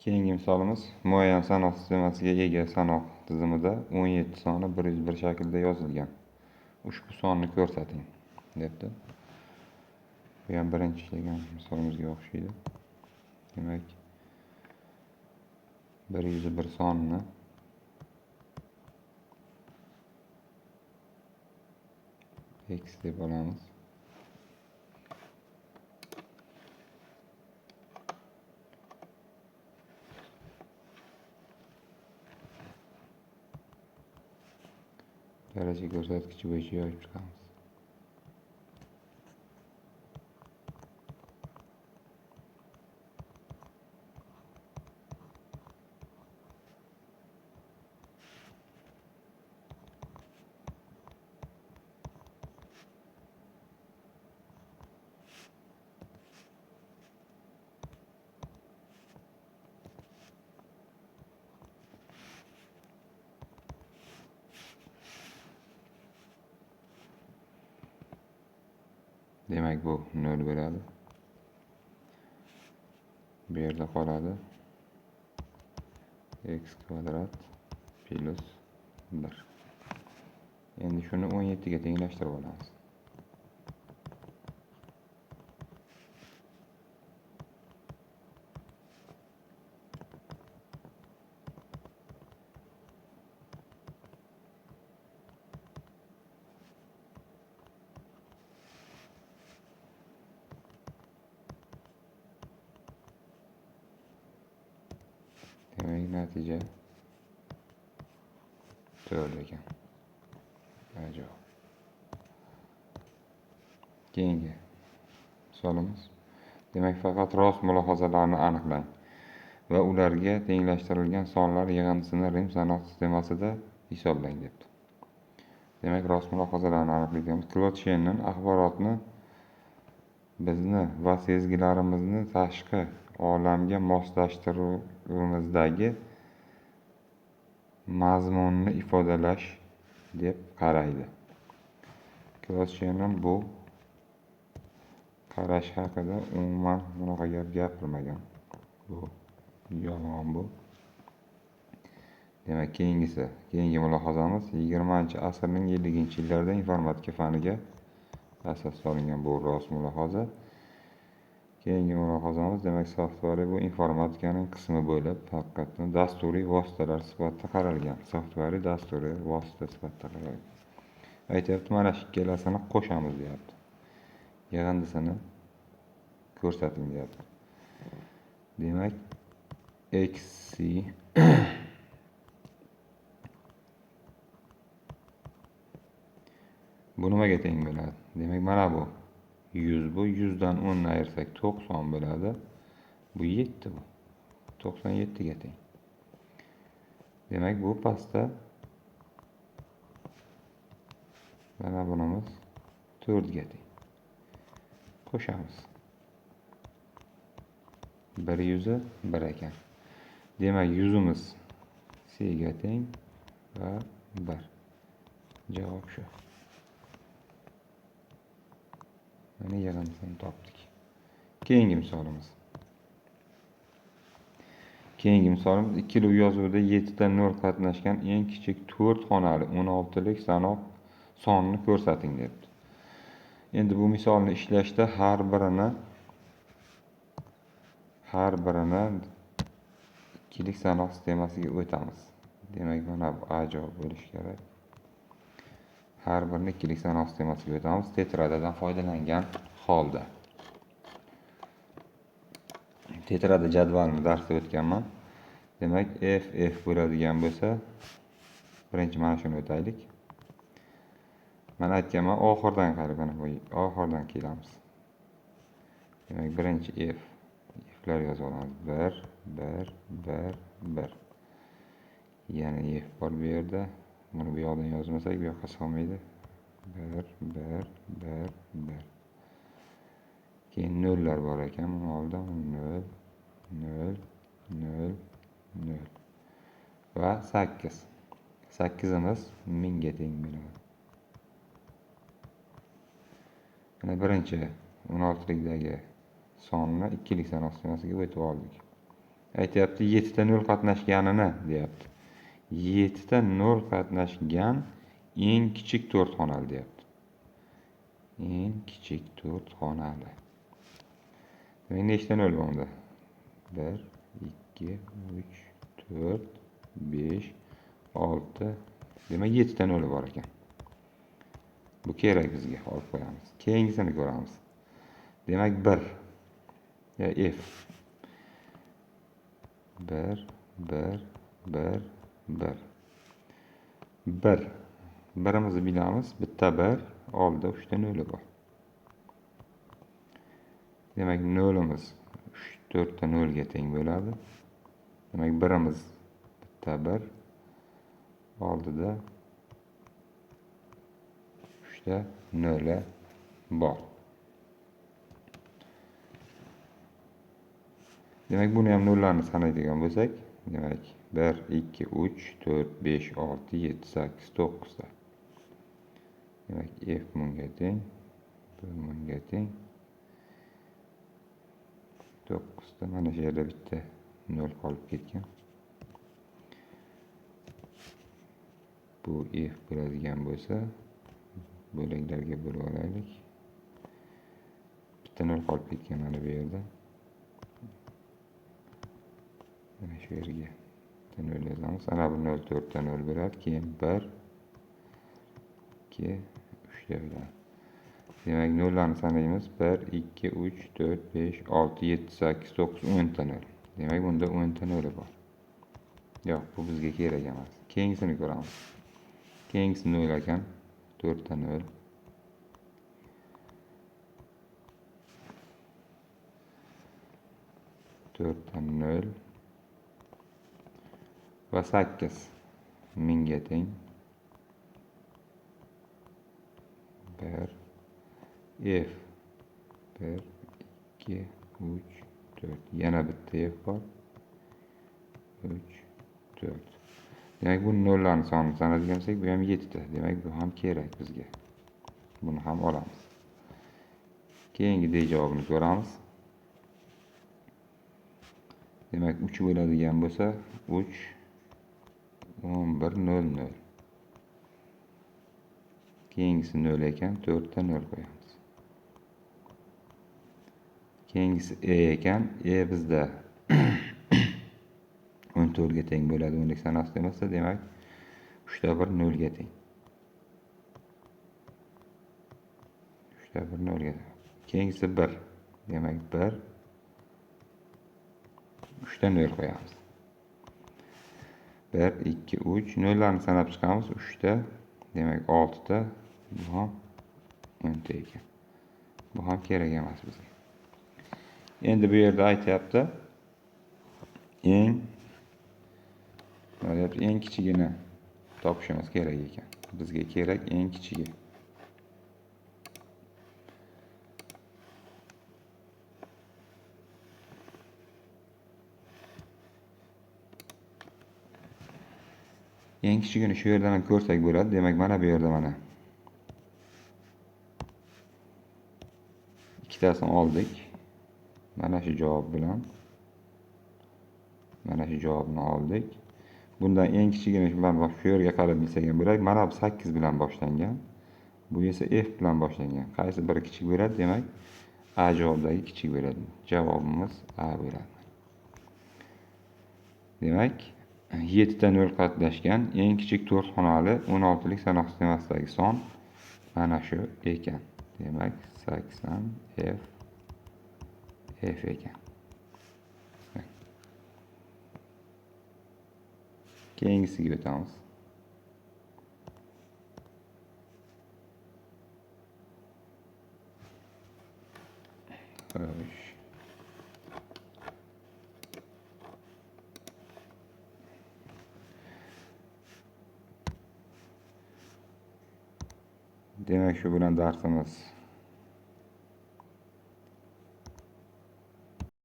Keyingi misolimiz muayyan sanoq sistemasiga ega sanoq tizimida 17 soni 101 shaklda yozilgan. Ushbu sonni ko'rsating, debdi. Bu ham birinchi ishlagan misolimizga o'xshaydi. Demak, 101 sonni x deb olamiz. Daraja ko'rsatkichi bo'yicha yozib chiqamiz. Demak, bu 0 bo'ladi. Bu yerda qoladi x kvadrat plus 1. Endi shuni 17 ga tenglashtirib olamiz. Demek natija 4 ekan. Ajoyib. Keyingi misolimiz. Demak, faqat rost mulohazalarni aniqlang va ularga tenglashtirilgan sonlar yig'indisini Rim sanoq sistemasida hisoblang debdi. Demak, rost mulohazalarni aniqlaymiz. Claude Shannon axborotni bizni va sezgilarimizni tashqi olamga moslashtiruvimizdagi mazmunni ifodalash deb qaraydi. Claude Shannon bu qarash haqida umuman bunaqa gap gapirmagan. Bu yolg'on bu. Demak, keyingi mulohazamiz 20-asrning 50-yillarida informatika faniga asos solingan bu rost mulohaza. Keyingi mulohazamiz, demak, software bu informatikaning qismi bo'lib, haqiqatdan dasturiy vositalar sifatida qaralgan. Software dasturiy vosita sifatida qaralgan. Aytyapti, mana shu ikkalasini qo'shamiz deyapti. Yig'indisini ko'rsating deyapti. Demak, xc bu nimaga teng bo'ladi? Demak, mana bu 100 bu 100 dan 10 ni ayirsak 90 bo'ladi. Bu 7 bu. 97 ga teng. Demak, bu pastda mana bunimiz 4 ga teng. Qo'shamiz. 100 1 ekan. Demak, 100imiz c ga teng va 1. Javob shu. Mana yig'indisini topdik. Keyingi misolimiz. Ikkili yozuvda 7 ta 0 qatnashgan eng kichik 4 xonali 16 lik sanoq sonni ko'rsating debdi. Endi bu misolni ishlashda har birini ikkilik sanoq sistemasiga o'tamiz. Demak, mana bu ajoyib bo'lishi kerak. Har birini ikkilik sanoq sistemasiga o'tamiz tetradadan foydalangan holda. Tetrada jadvalni darsda o'tganman. Demak, f bo'ladigan bo'lsa, birinchi mana shuni o'taylik. Mana aytganman, oxirdan qaraganda oxirdan kelamiz. Demak, birinchi flar yozib olamiz. 1 1 1 1. Yana f bor bu yerda. Buni bu yoqdan yozmasak, bu yoqqa sig'maydi. 1 1 1 1. Keyin nollar bor ekan, buni oldin 0 0 0 0 va 8. 8imiz 1000 ga teng bo'ladi. Mana birinchi 16 likdagi sonni ikkilik sanoq sistemasiga o'tib oldik. aytyapti 7 ta 0 qatnashganini deyapti. 7 ta 0 qatnashgan eng kichik 4 xonali deyapti. Eng kichik 4 xonali. Demak, nechta 0 bor unda? 1, 2, 3, 4, 5, 6. Demak, 7 ta 0 bor ekan. Bu kerak bizga, olib qo'yamiz. Keyingisini ko'ramiz. Demak, 1 ya f 1 1 1 1 1 birimizni bilamiz. Bitta 1, oldida 3 ta 0 bor. Demak, 0'imiz 4 ta 0 ga teng bo'ladi. Demak, birimiz bitta 1, oldida 3 ta 0 bor. Demak, buni ham nollarni sanaydigan bo'lsak, demak 1, 2, 3, 4, 5, 6, 7, 8, 9 ta. Demak, f bunga teng, b bunga teng. 9 ta. Mana shu yerda bitta 0 qolib ketgan. Bu f bo'ladigan bo'lsa, bo'laklarga bo'lib olaylik. Bitta 0 qolib ketgan mana bu yerda. Mana shu yerga 0 yozamiz. Ana bu 0 4 ta 0 bo'ladi. Keyin 1, 2, 3 ta bo'ladi. Demak, 0'larni sanaymiz. 1, 2, 3, 4, 5, 6, 7, 8, 9, 10 ta 0. Demak, bunda 10 ta 0 bor. Yo'q, bu bizga kerak emas. Keyingisini ko'ramiz. Keyingisi 0 ekan. 4 ta 0. 4 ta 0 va 8 1000 ga teng. 1 f 1 2 3 4. Yana bitta f bor. 3 4. Demak, bu 0'larni sonini sanadigan bo'lsak, bu ham 7 ta. Demak, bu ham kerak bizga. Buni ham olamiz. Keyingi D javobini ko'ramiz. Demak, 3 bo'ladigan bo'lsa, 3 11 0 0. Keyingisi 0 ekan, 4 ta 0 qo'yamiz. Keyingisi e ekan, e bizda 14 ga teng bo'ladi. 10lik sanasi demasa, demak 3 ta 1 0 ga teng. 3 ta 1 0 ga teng. Keyingisi 1. Demak, 1 3 ta 0 qo'yamiz. 1 2 3 0'larni sanab chiqamiz. 3 ta, demak 6 ta, bu ham 10 ta ekan. Bu ham kerak emas bizga. Endi bu yerda aytyapti, eng kichigini topishimiz kerak ekan. Bizga kerak eng kichigi. Eng kichigini shu yerdan ham ko'rsak bo'ladi. Demak, mana bu yerda mana ikkitasini oldik. Mana shu javob bilan mana shu javobni oldik. Bundan eng kichigini shu yerga qarab bilsak ham bo'ladi. Mana bu 8 bilan boshlangan. Bu esa f bilan boshlangan. Qaysi biri kichik bo'ladi? Demak, A javobdagi kichik bo'ladi. Javobimiz A bo'ladi. Demak, 7 ta 0 qatnashgan eng kichik 4 xonali 16lik sanoq sistemasidagi son mana shu ekan. Demak, 80 f ekan. Keyingisiga o'tamiz. Xo'sh. Demak, shu bilan darsimiz